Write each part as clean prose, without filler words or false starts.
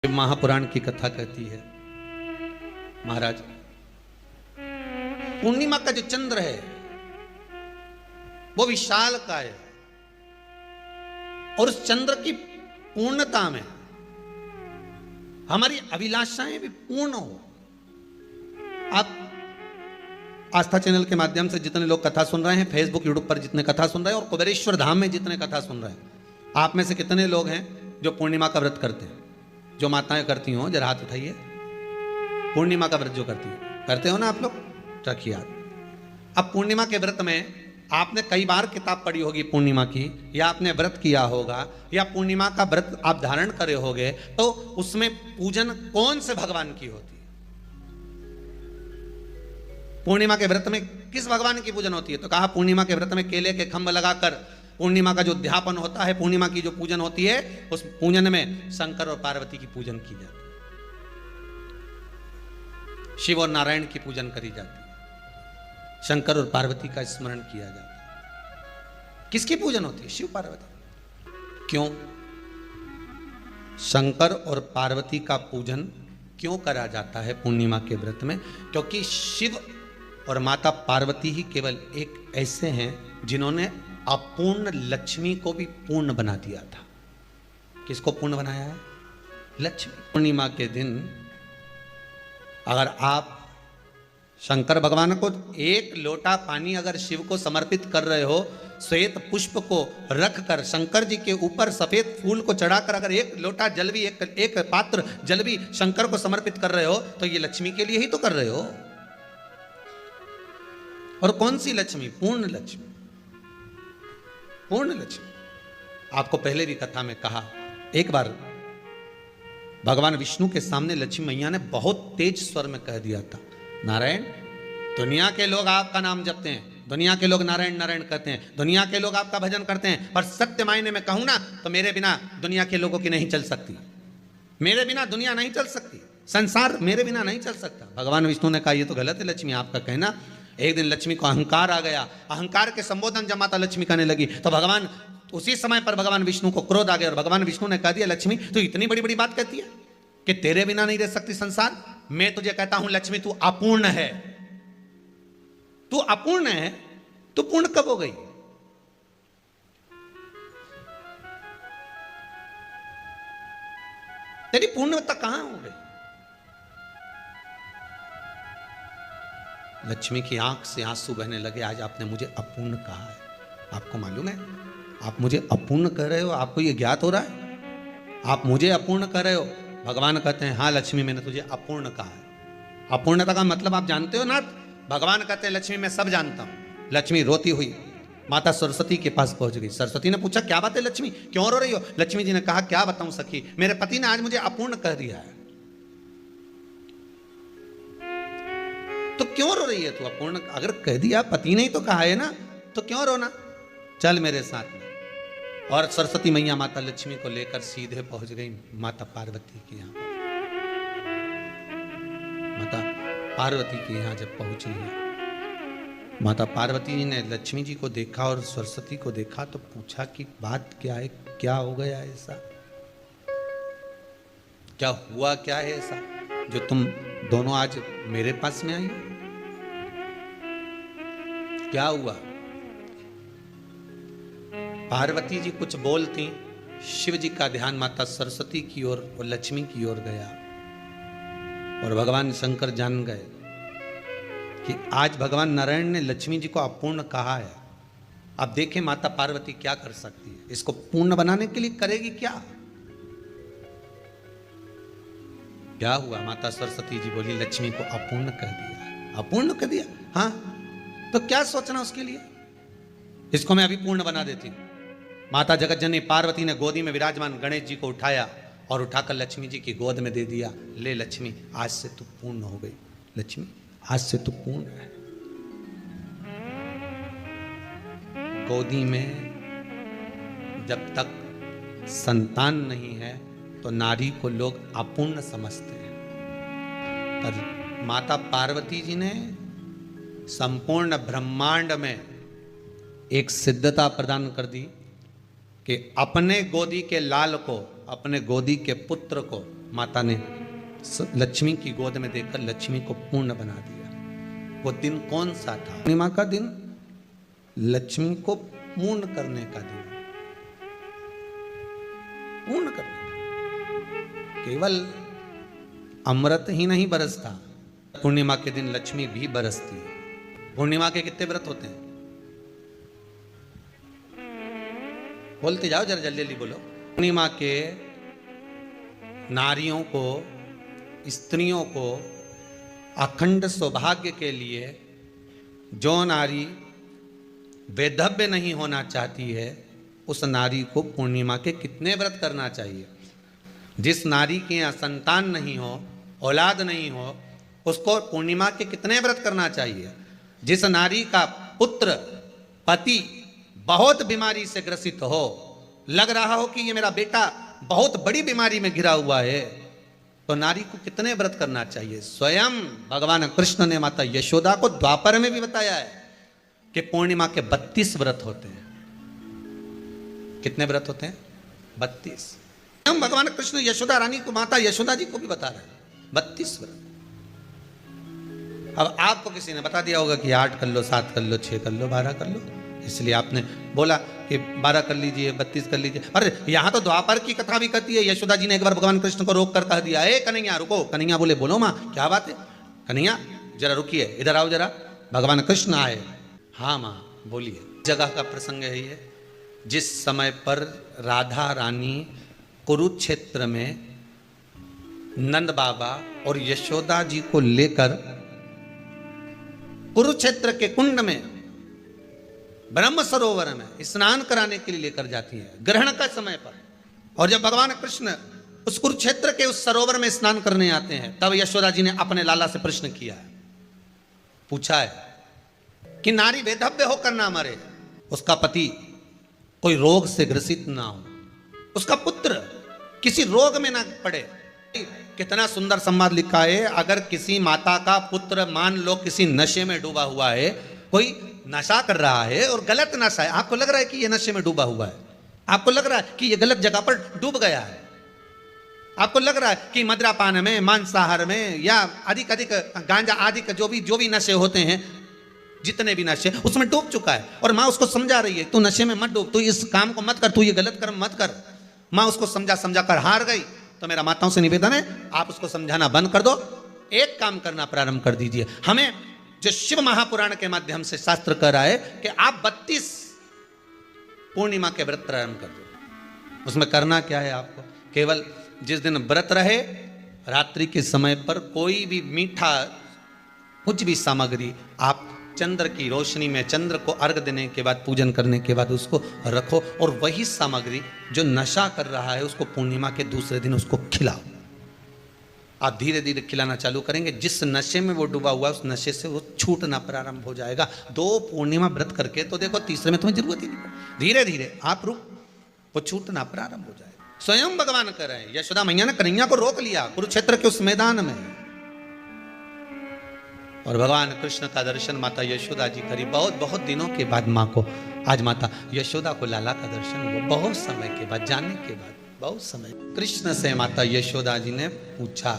महापुराण की कथा कहती है, महाराज पूर्णिमा का जो चंद्र है वो विशाल का है और उस चंद्र की पूर्णता में हमारी अभिलाषाएं भी पूर्ण हो। आप आस्था चैनल के माध्यम से जितने लोग कथा सुन रहे हैं, फेसबुक यूट्यूब पर जितने कथा सुन रहे हैं और कुबेरेश्वर धाम में जितने कथा सुन रहे हैं, आप में से कितने लोग हैं जो पूर्णिमा का व्रत करते हैं? जो माताएं करती हो जरा हाथ उठाइए। पूर्णिमा का व्रत जो करती है, करते हो ना आप लोग? रखिए याद। अब पूर्णिमा के व्रत में आपने कई बार किताब पढ़ी होगी पूर्णिमा की, या आपने व्रत किया होगा, या पूर्णिमा का व्रत आप धारण करे होगे, तो उसमें पूजन कौन से भगवान की होती है? पूर्णिमा के व्रत में किस भगवान की पूजन होती है? तो कहा पूर्णिमा के व्रत में केले के खंभ लगाकर पूर्णिमा का जो अध्यापन होता है, पूर्णिमा की जो पूजन होती है, उस पूजन में शंकर और पार्वती की पूजन की जाती है, शिव और नारायण की पूजन करी जाती है, शंकर और पार्वती का स्मरण किया जाता है। किसकी पूजन होती है? शिव पार्वती। क्यों शंकर और पार्वती का पूजन क्यों करा जाता है पूर्णिमा के व्रत में? क्योंकि शिव और माता पार्वती ही केवल एक ऐसे हैं जिन्होंने अपूर्ण लक्ष्मी को भी पूर्ण बना दिया था। किसको पूर्ण बनाया है? लक्ष्मी। पूर्णिमा के दिन अगर आप शंकर भगवान को एक लोटा पानी अगर शिव को समर्पित कर रहे हो, श्वेत पुष्प को रखकर शंकर जी के ऊपर सफेद फूल को चढ़ाकर अगर एक लोटा जल भी, एक पात्र जल भी शंकर को समर्पित कर रहे हो, तो ये लक्ष्मी के लिए ही तो कर रहे हो। और कौन सी लक्ष्मी? पूर्ण लक्ष्मी। पूर्ण लक्ष्मी। आपको पहले भी कथा में कहा, एक बार भगवान विष्णु के सामने लक्ष्मी मैया ने बहुत तेज स्वर में कह दिया था, नारायण, दुनिया के लोग आपका नाम जपते हैं, दुनिया के लोग नारायण नारायण कहते हैं, दुनिया के लोग आपका भजन करते हैं, पर सत्य मायने में कहूं ना तो मेरे बिना दुनिया के लोगों की नहीं चल सकती, मेरे बिना दुनिया नहीं चल सकती, संसार मेरे बिना नहीं चल सकता। भगवान विष्णु ने कहा, यह तो गलत है लक्ष्मी आपका कहना। एक दिन लक्ष्मी को अहंकार आ गया, अहंकार के संबोधन जब माता लक्ष्मी करने लगी तो भगवान उसी समय पर भगवान विष्णु को क्रोध आ गया और भगवान विष्णु ने कह दिया, लक्ष्मी तू इतनी बड़ी बड़ी बात कहती है कि तेरे बिना नहीं रह सकती संसार? मैं तुझे कहता हूं लक्ष्मी, तू अपूर्ण है, तू अपूर्ण है, तू पूर्ण कब हो गई? तेरी पूर्णता कहां हो गई? लक्ष्मी की आंख से आंसू बहने लगे। आज आपने मुझे अपूर्ण कहा है, आपको मालूम है आप मुझे अपूर्ण कह रहे हो? आपको यह ज्ञात हो रहा है आप मुझे अपूर्ण कह रहे हो? भगवान कहते हैं, हाँ लक्ष्मी मैंने तुझे अपूर्ण कहा है। अपूर्णता का मतलब आप जानते हो ना? भगवान कहते हैं, लक्ष्मी मैं सब जानता हूं। लक्ष्मी रोती हुई माता सरस्वती के पास पहुंच गई। सरस्वती ने पूछा, क्या बात है लक्ष्मी, क्यों रो रही हो? लक्ष्मी जी ने कहा, क्या बताऊं सखी, मेरे पति ने आज मुझे अपूर्ण कह दिया है। तो क्यों रो रही है तू? अपूर्ण अगर कह दिया, पति ने ही तो कहा है ना, तो क्यों रोना? चल मेरे साथ में। और सरस्वती मैया माता लक्ष्मी को लेकर सीधे पहुंच गई माता पार्वती के यहां। माता पार्वती के यहां जब पहुंची है, माता पार्वती जी ने लक्ष्मी जी को देखा और सरस्वती को देखा तो पूछा कि बात क्या है, क्या हो गया ऐसा, क्या हुआ, क्या है ऐसा जो तुम दोनों आज मेरे पास में आई? क्या हुआ? पार्वती जी कुछ बोलती, शिव जी का ध्यान माता सरस्वती की ओर और लक्ष्मी की ओर गया और भगवान शंकर जान गए कि आज भगवान नारायण ने लक्ष्मी जी को अपूर्ण कहा है। अब देखें माता पार्वती क्या कर सकती है, इसको पूर्ण बनाने के लिए करेगी क्या? क्या हुआ? माता सरस्वती जी बोली, लक्ष्मी को अपूर्ण कह दिया। अपूर्ण कह दिया? हाँ, तो क्या सोचना उसके लिए, इसको मैं अभी पूर्ण बना देती हूं। माता जगत जननी पार्वती ने गोदी में विराजमान गणेश जी को उठाया और उठाकर लक्ष्मी जी की गोद में दे दिया। ले लक्ष्मी, आज से तू पूर्ण हो गई। लक्ष्मी आज से तू पूर्ण है। गोदी में जब तक संतान नहीं है तो नारी को लोग अपूर्ण समझते हैं, पर माता पार्वती जी ने संपूर्ण ब्रह्मांड में एक सिद्धता प्रदान कर दी कि अपने गोदी के लाल को, अपने गोदी के पुत्र को माता ने लक्ष्मी की गोद में देखकर लक्ष्मी को पूर्ण बना दिया। वो दिन कौन सा था? पूर्णिमा का दिन, लक्ष्मी को पूर्ण करने का दिन, पूर्ण करने का। केवल अमृत ही नहीं बरसता, पूर्णिमा के दिन लक्ष्मी भी बरसती है। पूर्णिमा के कितने व्रत होते हैं? बोलते जाओ, जरा जल्दी जल्दी बोलो। पूर्णिमा के नारियों को, स्त्रियों को अखंड सौभाग्य के लिए, जो नारी वैधव्य नहीं होना चाहती है उस नारी को पूर्णिमा के कितने व्रत करना चाहिए? जिस नारी के यहाँ संतान नहीं हो, औलाद नहीं हो, उसको पूर्णिमा के कितने व्रत करना चाहिए? जिस नारी का पुत्र, पति बहुत बीमारी से ग्रसित हो, लग रहा हो कि ये मेरा बेटा बहुत बड़ी बीमारी में घिरा हुआ है, तो नारी को कितने व्रत करना चाहिए? स्वयं भगवान कृष्ण ने माता यशोदा को द्वापर में भी बताया है कि पूर्णिमा के 32 व्रत होते हैं। कितने व्रत होते हैं? 32। हम भगवान कृष्ण यशोदा रानी को, माता यशोदा जी को भी बता रहे हैं 32 व्रत। अब आपको किसी ने बता दिया होगा कि 8 कर लो, 7 कर लो, 6 कर लो, 12 कर लो, इसलिए आपने बोला कि 12 कर लीजिए, 32 कर लीजिए। अरे यहां तो द्वापर की कथा भी कहती है। यशोदा जी ने एक बार भगवान कृष्ण को रोक कर कह दिया, ए कन्हैया रुको। कन्हैया बोले, बोलो माँ क्या बात है? कन्हैया जरा रुकिए, इधर आओ जरा। भगवान कृष्ण आए। हाँ माँ बोलिए। जगह का प्रसंग है ये, जिस समय पर राधा रानी कुरुक्षेत्र में नंद बाबा और यशोदा जी को लेकर कुरुक्षेत्र के कुंड में, ब्रह्म सरोवर में स्नान कराने के लिए लेकर जाती है, ग्रहण का समय पर। और जब भगवान कृष्ण उस कुरुक्षेत्र के उस सरोवर में स्नान करने आते हैं, तब यशोदा जी ने अपने लाला से प्रश्न किया है, पूछा है कि नारी वैधव्य होकर ना मरे, उसका पति कोई रोग से ग्रसित ना हो, उसका पुत्र किसी रोग में ना पड़े। कितना सुंदर संवाद लिखा है। अगर किसी माता का पुत्र मान लो किसी नशे में डूबा हुआ है, कोई नशा कर रहा है और गलत नशा है, आपको लग रहा है कि ये नशे में डूबा हुआ है, आपको लग रहा है कि ये गलत जगह पर डूब गया है, आपको लग रहा है कि मदिरापान में, मांसाहार में या अधिक गांजा आदि का जो भी नशे होते हैं, जितने भी नशे, उसमें डूब चुका है। और माँ उसको समझा रही है, तू नशे में मत डूब, तू इस काम को मत कर, तू ये गलत कर्म मत कर। माँ उसको समझा कर हार गई। तो मेरा माताओं से निवेदन है, आप उसको समझाना बंद कर दो, एक काम करना प्रारंभ कर दीजिए। हमें जो शिव महापुराण के माध्यम से शास्त्र कह रहा है कि आप 32 पूर्णिमा के व्रत प्रारंभ कर दो। उसमें करना क्या है आपको? केवल जिस दिन व्रत रहे, रात्रि के समय पर कोई भी मीठा, कुछ भी सामग्री आप चंद्र की रोशनी में, चंद्र को अर्घ देने के बाद, पूजन करने के बाद उसको रखो, और वही सामग्री जो नशा कर रहा है उसको पूर्णिमा के दूसरे दिन उसको खिलाओ। आप धीरे धीरे खिलाना चालू करेंगे, जिस नशे में वो डूबा हुआ है उस नशे से वो छूटना प्रारंभ हो जाएगा। 2 पूर्णिमा व्रत करके तो देखो, तीसरे में तुम्हें जरूरत ही नहीं, धीरे धीरे आप वो छूटना प्रारंभ हो जाएगा। स्वयं भगवान कर रहे हैं। यशोदा मैया ने कन्हैया को रोक लिया कुरुक्षेत्र के उस मैदान में, और भगवान कृष्ण का दर्शन माता यशोदा जी करी। बहुत दिनों के बाद माँ को, आज माता यशोदा को लाला का दर्शन हुआ, बहुत समय के बाद, जाने के बाद बहुत समय। कृष्ण से माता यशोदा जी ने पूछा,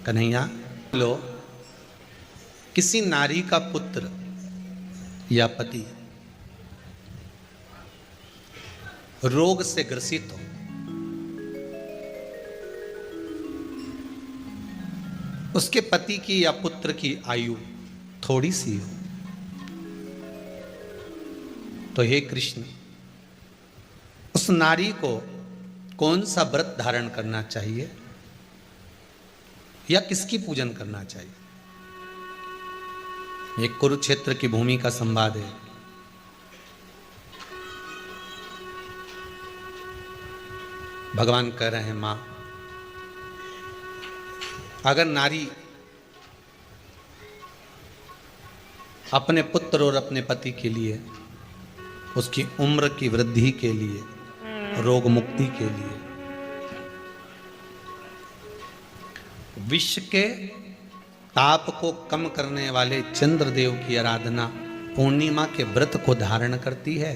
कन्हैया लो, किसी नारी का पुत्र या पति रोग से ग्रसित हो, उसके पति की या पुत्र की आयु थोड़ी सी हो, तो हे कृष्ण, उस नारी को कौन सा व्रत धारण करना चाहिए या किसकी पूजन करना चाहिए? ये कुरुक्षेत्र की भूमि का संवाद है। भगवान कह रहे हैं, मां, अगर नारी अपने पुत्र और अपने पति के लिए, उसकी उम्र की वृद्धि के लिए, रोग मुक्ति के लिए, विश्व के ताप को कम करने वाले चंद्रदेव की आराधना पूर्णिमा के व्रत को धारण करती है,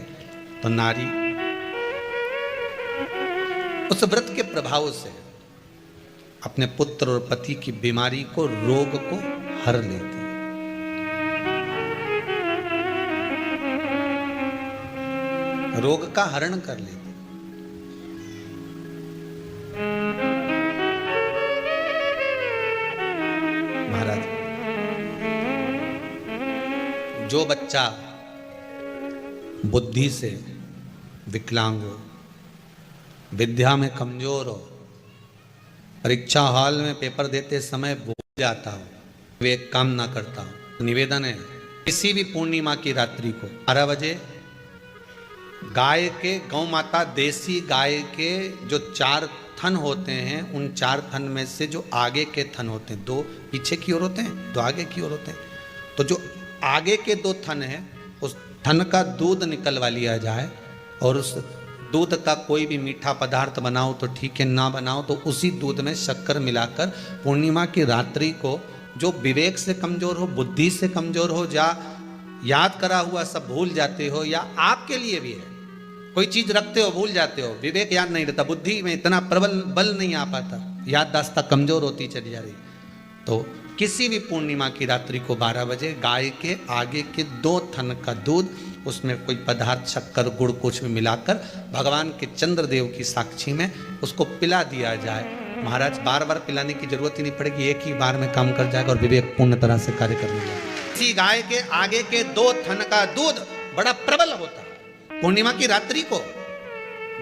तो नारी उस व्रत के प्रभाव से अपने पुत्र और पति की बीमारी को, रोग को हर लेती है। रोग का हरण कर लेती। महाराज, जो बच्चा बुद्धि से विकलांग हो, विद्या में कमजोर हो, परीक्षा हॉल में पेपर देते समय भूल जाता हो, वे एक काम ना करता हो, तो निवेदन है किसी भी पूर्णिमा की रात्रि को 12 बजे गाय के, गौ माता देसी गाय के जो 4 थन होते हैं, उन 4 थन में से जो आगे के थन होते हैं, 2 पीछे की ओर होते हैं, 2 आगे की ओर होते हैं, तो जो आगे के 2 थन हैं उस थन का दूध निकलवा लिया जाए और उस दूध का कोई भी मीठा पदार्थ बनाओ तो ठीक है, ना बनाओ तो उसी दूध में शक्कर मिलाकर पूर्णिमा की रात्रि को, जो विवेक से कमजोर हो, बुद्धि से कमजोर हो, या याद करा हुआ सब भूल जाते हो, या आपके लिए भी है कोई चीज रखते हो भूल जाते हो, विवेक याद नहीं रहता, बुद्धि में इतना प्रबल बल नहीं आ पाता, याददाश्त कमजोर होती चली जा रही, तो किसी भी पूर्णिमा की रात्रि को 12 बजे गाय के आगे के 2 थन का दूध, उसमें कोई पदार्थ, शक्कर, गुड़ कुछ भी मिलाकर भगवान के चंद्रदेव की साक्षी में उसको पिला दिया जाए। महाराज, बार बार पिलाने की जरूरत ही नहीं पड़ेगी, एक ही बार में काम कर जाएगा और विवेक पूर्ण तरह से कार्य करने लगेगा। इसी गाय के आगे के 2 थन का दूध बड़ा प्रबल होता है। पूर्णिमा की रात्रि को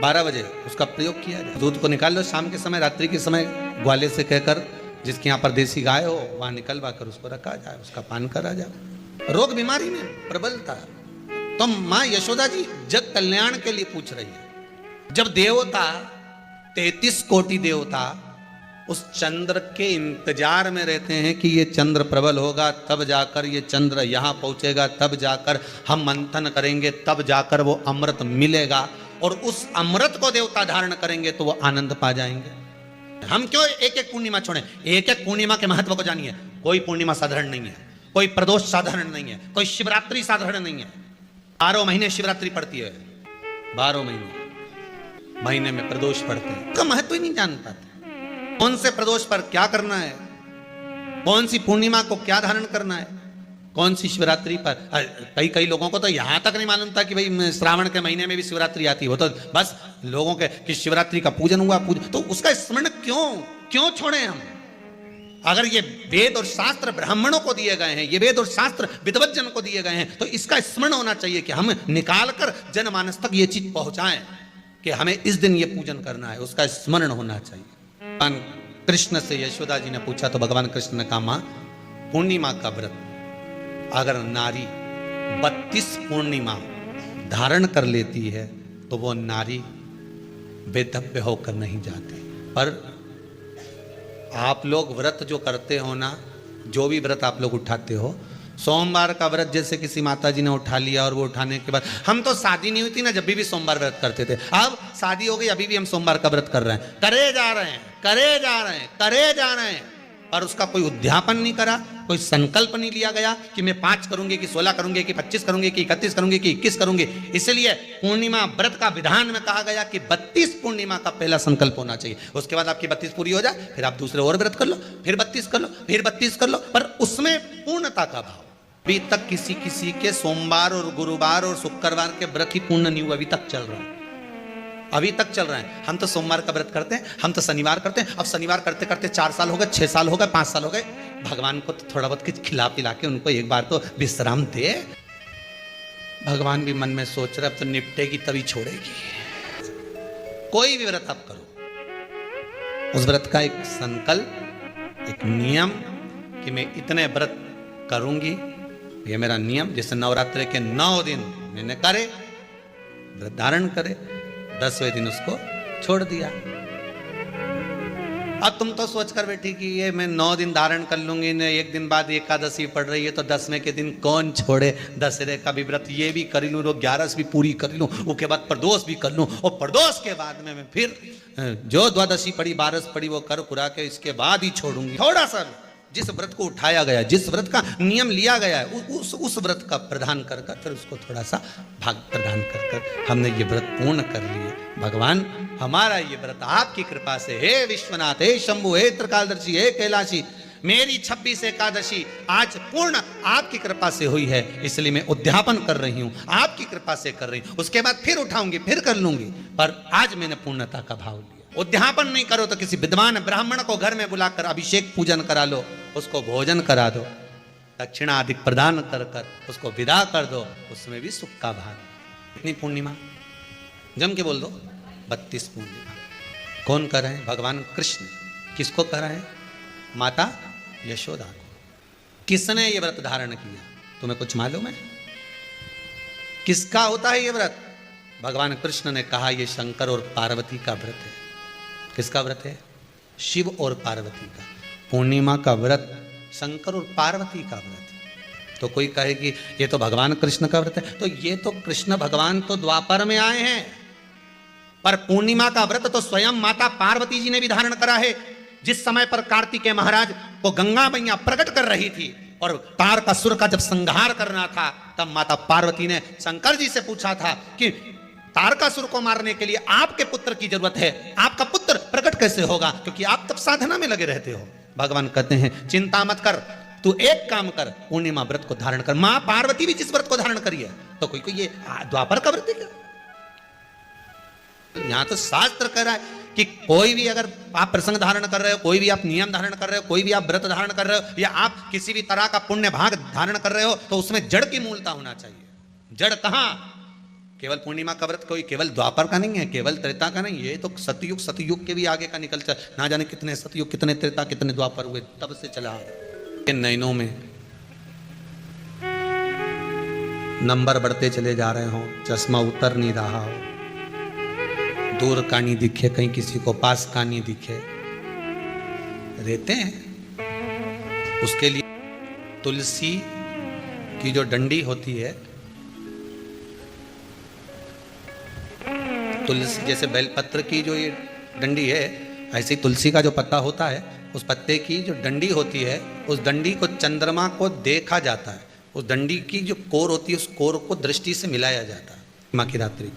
12 बजे उसका प्रयोग किया जाए। दूध को निकाल लो शाम के समय, रात्रि के समय ग्वाले से कहकर, जिसके यहाँ पर देसी गाय हो वहां निकलवा कर उसको रखा जाए, उसका पान करा जाए। रोग बीमारी में प्रबलता, तो मां यशोदा जी जग कल्याण के लिए पूछ रही है। जब देवता 33 कोटि देवता उस चंद्र के इंतजार में रहते हैं कि ये चंद्र प्रबल होगा, तब जाकर ये चंद्र यहां पहुंचेगा, तब जाकर हम मंथन करेंगे, तब जाकर वो अमृत मिलेगा, और उस अमृत को देवता धारण करेंगे तो वो आनंद पा जाएंगे। हम क्यों एक एक पूर्णिमा छोड़ें? एक एक पूर्णिमा के महत्व को जानिए। कोई पूर्णिमा साधारण नहीं है, कोई प्रदोष साधारण नहीं है, कोई शिवरात्रि साधारण नहीं है। 12 महीने शिवरात्रि पड़ती है, 12 महीने में प्रदोष पड़ते हैं, उसका महत्व ही नहीं जान पाते। कौन से प्रदोष पर क्या करना है, कौन सी पूर्णिमा को क्या धारण करना है, कौन सी शिवरात्रि पर। कई लोगों को तो यहां तक नहीं मालूम था कि भाई श्रावण के महीने में भी शिवरात्रि आती है। वो तो बस लोगों के कि शिवरात्रि का पूजन हुआ, तो उसका स्मरण क्यों छोड़े हम? अगर ये वेद और शास्त्र ब्राह्मणों को दिए गए हैं, ये वेद और शास्त्र विद्वज्जन को दिए गए हैं, तो इसका स्मरण होना चाहिए कि हम निकाल कर जनमानस तक ये चीज पहुंचाएं कि हमें इस दिन ये पूजन करना है, उसका स्मरण होना चाहिए। भगवान कृष्ण से यशोदा जी ने पूछा तो भगवान कृष्ण ने कहा, मां, पूर्णिमा का व्रत अगर नारी 32 पूर्णिमा धारण कर लेती है तो वो नारी बेधव्य होकर नहीं जाती। पर आप लोग व्रत जो करते हो ना, जो भी व्रत आप लोग उठाते हो, सोमवार का व्रत जैसे किसी माता जी ने उठा लिया और वो उठाने के बाद, हम तो शादी नहीं हुई थी ना जब भी सोमवार व्रत करते थे, अब शादी हो गई अभी भी हम सोमवार का व्रत कर रहे हैं, करे जा रहे हैं, और उसका कोई उद्यापन नहीं करा, कोई संकल्प नहीं लिया गया कि मैं 5 करूंगी कि 16 करूंगी कि 25 करूंगी कि 31 करूंगी कि 21 करूंगी। इसलिए पूर्णिमा व्रत का विधान में कहा गया कि 32 पूर्णिमा का पहला संकल्प होना चाहिए। उसके बाद आपकी 32 पूरी हो जाए, फिर आप दूसरे और व्रत कर लो, फिर 32 कर लो, फिर 32 कर लो, पर उसमें पूर्णता का भाव। अभी तक किसी के सोमवार और गुरुवार और शुक्रवार के व्रत ही पूर्ण नहीं हुआ, अभी तक चल रहा है, अभी तक चल रहा है। हम तो सोमवार का व्रत करते हैं, हम तो शनिवार करते हैं, अब शनिवार करते करते 4 साल हो गए, 6 साल हो गए, 5 साल हो गए। भगवान को तो थोड़ा बहुत कुछ खिला पिला के उनको एक बार तो विश्राम दे। भगवान भी मन में सोच रहे अब तो निपटेगी तभी छोड़ेगी। कोई भी व्रत आप करो, उस व्रत का एक संकल्प, एक नियम कि मैं इतने व्रत करूंगी, ये मेरा नियम। जैसे नवरात्रि के 9 दिन मैंने करे, व्रत धारण करे, 10वें दिन उसको छोड़ दिया। अब तुम तो सोच कर बैठी कि ये मैं 9 दिन धारण कर लूंगी, ने 1 दिन बाद एकादशी पड़ रही है तो 10वें के दिन कौन छोड़े, दशहरे का भी व्रत ये भी कर लूँ, 11 भी पूरी कर लूँ, उसके बाद प्रदोष भी कर लूँ, और प्रदोष के बाद में मैं फिर जो द्वादशी पड़ी, 12 पड़ी वो कर कुरा के इसके बाद ही छोड़ूंगी। थोड़ा सा जिस व्रत को उठाया गया, जिस व्रत का नियम लिया गया है, उस व्रत का प्रदान कर कर फिर उसको थोड़ा सा भाग प्रदान कर कर हमने ये व्रत पूर्ण कर लिए। भगवान हमारा ये व्रत आपकी कृपा से, हे विश्वनाथ, हे शंभु, हे त्रिकालदर्शी, हे कैलाशी, मेरी 26 एकादशी आज पूर्ण आपकी कृपा से हुई है, इसलिए मैं उद्यापन कर रही हूं, आपकी कृपा से कर रही हूं। उसके बाद फिर उठाऊंगी, फिर कर लूंगी, पर आज मैंने पूर्णता का भाव लिया। उद्यापन नहीं करो तो किसी विद्वान ब्राह्मण को घर में बुलाकर अभिषेक पूजन करा लो, उसको भोजन करा दो, दक्षिणा अधिक प्रदान कर कर उसको विदा कर दो, उसमें भी सुख का भाग। इतनी पूर्णिमा जम के बोल दो, 32 पूर्णिमा। कौन कर रहे हैं? भगवान कृष्ण। किसको कर रहे हैं? माता यशोदा को। किसने ये व्रत धारण किया? तुम्हें कुछ मालूम है किसका होता है ये व्रत? भगवान कृष्ण ने कहा ये शंकर और पार्वती का व्रत है। किसका व्रत है? शिव और पार्वती का। पूर्णिमा का व्रत शंकर और पार्वती का व्रत है। तो कोई कहे कि ये तो भगवान कृष्ण का व्रत है, तो ये तो कृष्ण भगवान तो द्वापर में आए हैं, पर पूर्णिमा का व्रत तो स्वयं माता पार्वती जी ने भी धारण करा है। जिस समय पर कार्तिकेय महाराज को गंगा मैया प्रकट कर रही थी और तारकासुर का जब संहार करना था, तब माता पार्वती ने शंकर जी से पूछा था कि तारकासुर को मारने के लिए आपके पुत्र की जरूरत है, आपका पुत्र प्रकट कैसे होगा, क्योंकि आप तब साधना में लगे रहते हो। भगवान कहते हैं चिंता मत कर, तू एक काम कर, पूर्णिमा व्रत को धारण कर। मां पार्वती भी जिस व्रत को धारण करी है, तो कोई ये द्वापर का व्रत है क्या? यहां तो शास्त्र कह रहा है कि कोई भी अगर आप प्रसंग धारण कर रहे हो, कोई भी आप नियम धारण कर रहे हो, कोई भी आप व्रत धारण कर रहे हो, या आप किसी भी तरह का पुण्य भाग धारण कर रहे हो, तो उसमें जड़ की मूलता होना चाहिए। जड़ कहां? केवल पूर्णिमा का व्रत कोई केवल द्वापर का नहीं है, केवल त्रेता का नहीं, ये तो सतयुग के भी आगे का निकल चल, ना जाने कितने सतयुग, कितने त्रेता, कितने द्वापर हुए, तब से चला। इन नयनों में नंबर बढ़ते चले जा रहे हो, चश्मा उतर नहीं रहा हो, दूर का नहीं दिखे, कहीं किसी को पास का नहीं दिखे, रहते हैं। उसके लिए तुलसी की जो डंडी होती है, तुलसी जैसे बेलपत्र की जो ये डंडी है, ऐसे ही तुलसी का जो पत्ता होता है, उस पत्ते की जो डंडी होती है, उस डंडी को चंद्रमा को देखा जाता है। उस डंडी की जो कोर होती है, उस कोर को दृष्टि से मिलाया जाता है। माँ की रात्रि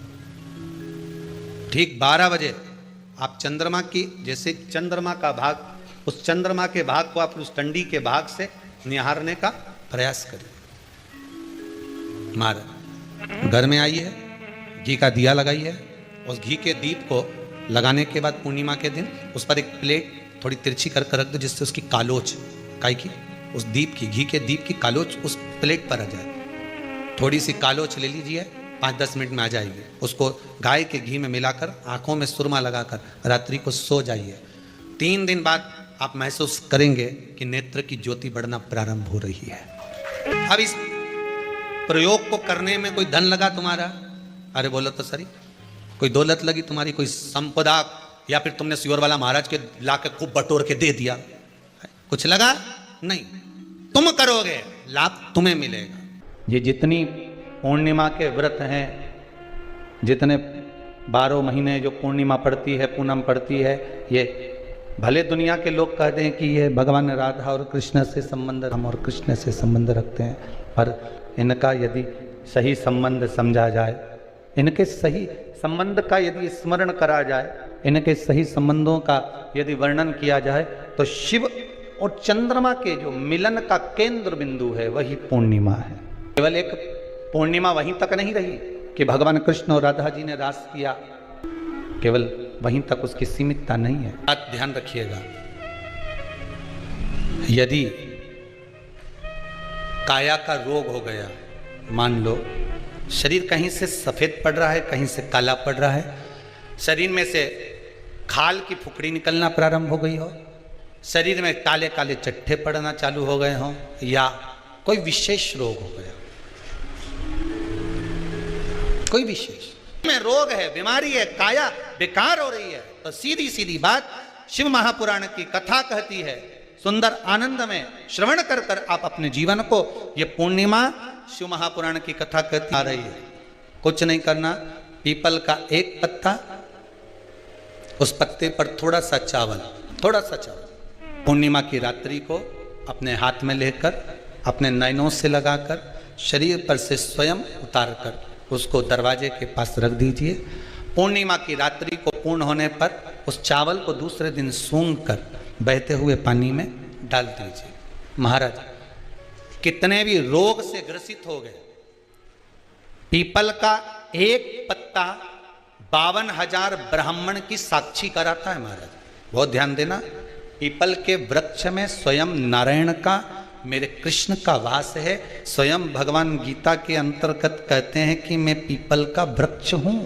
ठीक 12 बजे आप चंद्रमा की, जैसे चंद्रमा का भाग, उस चंद्रमा के भाग को आप उस डंडी के भाग से निहारने का प्रयास करें। मार घर में आई है, घी का दिया लगाई है, उस घी के दीप को लगाने के बाद पूर्णिमा के दिन उस पर एक प्लेट थोड़ी तिरछी कर रख दो, जिससे उसकी कालोच, काई की, उस दीप की, घी के दीप की कालोच उस प्लेट पर आ जाए। थोड़ी सी कालोच ले लीजिए, 5-10 मिनट में आ जाएगी। उसको गाय के घी में मिलाकर आंखों में सुरमा लगाकर रात्रि को सो जाइए। 3 दिन बाद आप महसूस करेंगे कि नेत्र की ज्योति बढ़ना प्रारंभ हो रही है। अब इस प्रयोग को करने में कोई धन लगा तुम्हारा? अरे बोलो तो सही, कोई दौलत लगी तुम्हारी, कोई संपदा, या फिर तुमने सियोर वाला महाराज के लाके खूब बटोर के दे दिया, कुछ लगा? नहीं। तुम करोगे, लाभ तुम्हें मिलेगा। ये जितनी पूर्णिमा के व्रत हैं, जितने 12 महीने जो पूर्णिमा पड़ती है, पूनम पड़ती है, ये भले दुनिया के लोग कहते हैं कि ये भगवान राधा और कृष्ण से संबंध, हम और कृष्ण से संबंध रखते हैं, पर इनका यदि सही संबंध समझा जाए, इनके सही संबंध का यदि स्मरण करा जाए, इनके सही संबंधों का यदि वर्णन किया जाए, तो शिव और चंद्रमा के जो मिलन का केंद्र बिंदु है वही पूर्णिमा है। केवल एक पूर्णिमा वहीं तक नहीं रही कि भगवान कृष्ण और राधा जी ने रास किया, केवल वहीं तक उसकी सीमितता नहीं है। बात ध्यान रखिएगा, यदि काया का रोग हो गया, मान लो शरीर कहीं से सफेद पड़ रहा है, कहीं से काला पड़ रहा है, शरीर में से खाल की फुकड़ी निकलना प्रारंभ हो गई हो, शरीर में काले काले चट्टे पड़ना चालू हो गए हों, या कोई विशेष रोग हो गया, कोई विशेष में रोग है, बीमारी है, काया बेकार हो रही है, तो सीधी सीधी बात शिव महापुराण की कथा कहती है, सुंदर आनंद में श्रवण कर कर आप अपने जीवन को, ये पूर्णिमा शिव महापुराण की कथा कहती आ रही है। कुछ नहीं करना, पीपल का एक पत्ता, उस पत्ते पर थोड़ा सा चावल, पूर्णिमा की रात्रि को अपने हाथ में लेकर, अपने नयनों से लगाकर, शरीर पर से स्वयं उतार कर उसको दरवाजे के पास रख दीजिए। पूर्णिमा की रात्रि को पूर्ण होने पर उस चावल को दूसरे दिन सूंघ कर बहते हुए पानी में डाल दीजिए। महाराज, कितने भी रोग से ग्रसित हो गए, पीपल का एक पत्ता 52,000 ब्राह्मण की साक्षी कराता है। महाराज बहुत ध्यान देना, पीपल के वृक्ष में स्वयं नारायण का, मेरे कृष्ण का वास है। स्वयं भगवान गीता के अंतर्गत कहते हैं कि मैं पीपल का वृक्ष हूं,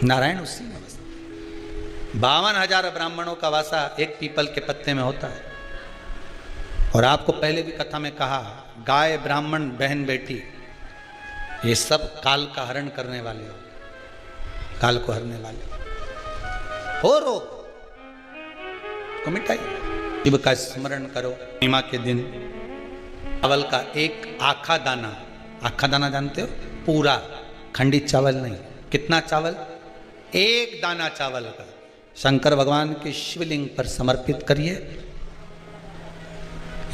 नारायण उसी में बसता। 52,000 ब्राह्मणों का वासा एक पीपल के पत्ते में होता है। और आपको पहले भी कथा में कहा, गाय, ब्राह्मण, बहन, बेटी, ये सब काल का हरण करने वाले हो, काल को हरने वाले हो। रोग को मिटाइए, शिव का स्मरण करो। पूर्णिमा के दिन चावल का एक आखा दाना, आखा दाना जानते हो, पूरा खंडित चावल नहीं, कितना चावल, एक दाना चावल का शंकर भगवान के शिवलिंग पर समर्पित करिए।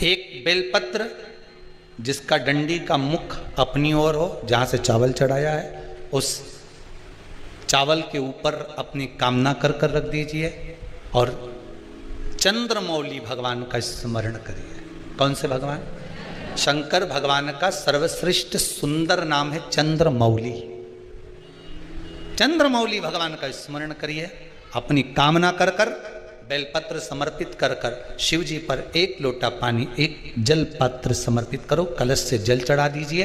एक बेलपत्र जिसका डंडी का मुख अपनी ओर हो, जहां से चावल चढ़ाया है, उस चावल के ऊपर अपनी कामना कर कर रख दीजिए और चंद्रमौली भगवान का स्मरण करिए। कौन से भगवान? शंकर भगवान का सर्वश्रेष्ठ सुंदर नाम है चंद्रमौली। चंद्रमौली भगवान का स्मरण करिए, अपनी कामना कर कर बेलपत्र समर्पित कर कर शिव जी पर एक लोटा पानी, एक जल पात्र समर्पित करो, कलश से जल चढ़ा दीजिए,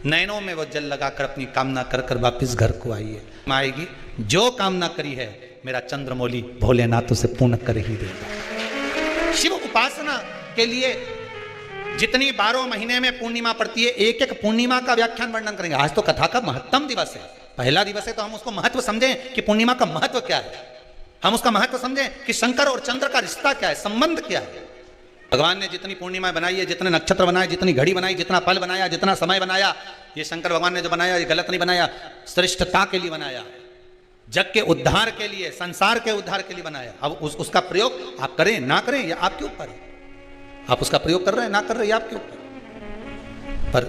नैनों में वो जल लगाकर अपनी कामना कर कर वापिस घर को आइए। आएगी जो कामना करी है मेरा चंद्रमौली भोलेनाथ उसे पूर्ण कर ही देगा। शिव उपासना के लिए जितनी 12 महीने में पूर्णिमा पड़ती है, एक एक पूर्णिमा का व्याख्यान वर्णन करेंगे। आज तो कथा का महत्तम दिवस है, पहला दिवस है, तो हम उसको महत्व समझें कि पूर्णिमा का महत्व क्या है, हम उसका महत्व समझें कि शंकर और चंद्र का रिश्ता क्या है, संबंध क्या है। भगवान ने जितनी पूर्णिमा बनाई है, जितने नक्षत्र बनाए, जितनी घड़ी बनाई, जितना पल बनाया, जितना समय बनाया, ये शंकर भगवान ने जो बनाया ये गलत नहीं बनाया, श्रेष्ठता के लिए बनाया, जग के उद्धार के लिए, संसार के उद्धार के लिए बनाया। अब उसका प्रयोग आप करें ना करें ये आपके ऊपर है, आप उसका प्रयोग कर रहे हैं ना कर रहे हैं ये आपके ऊपर। पर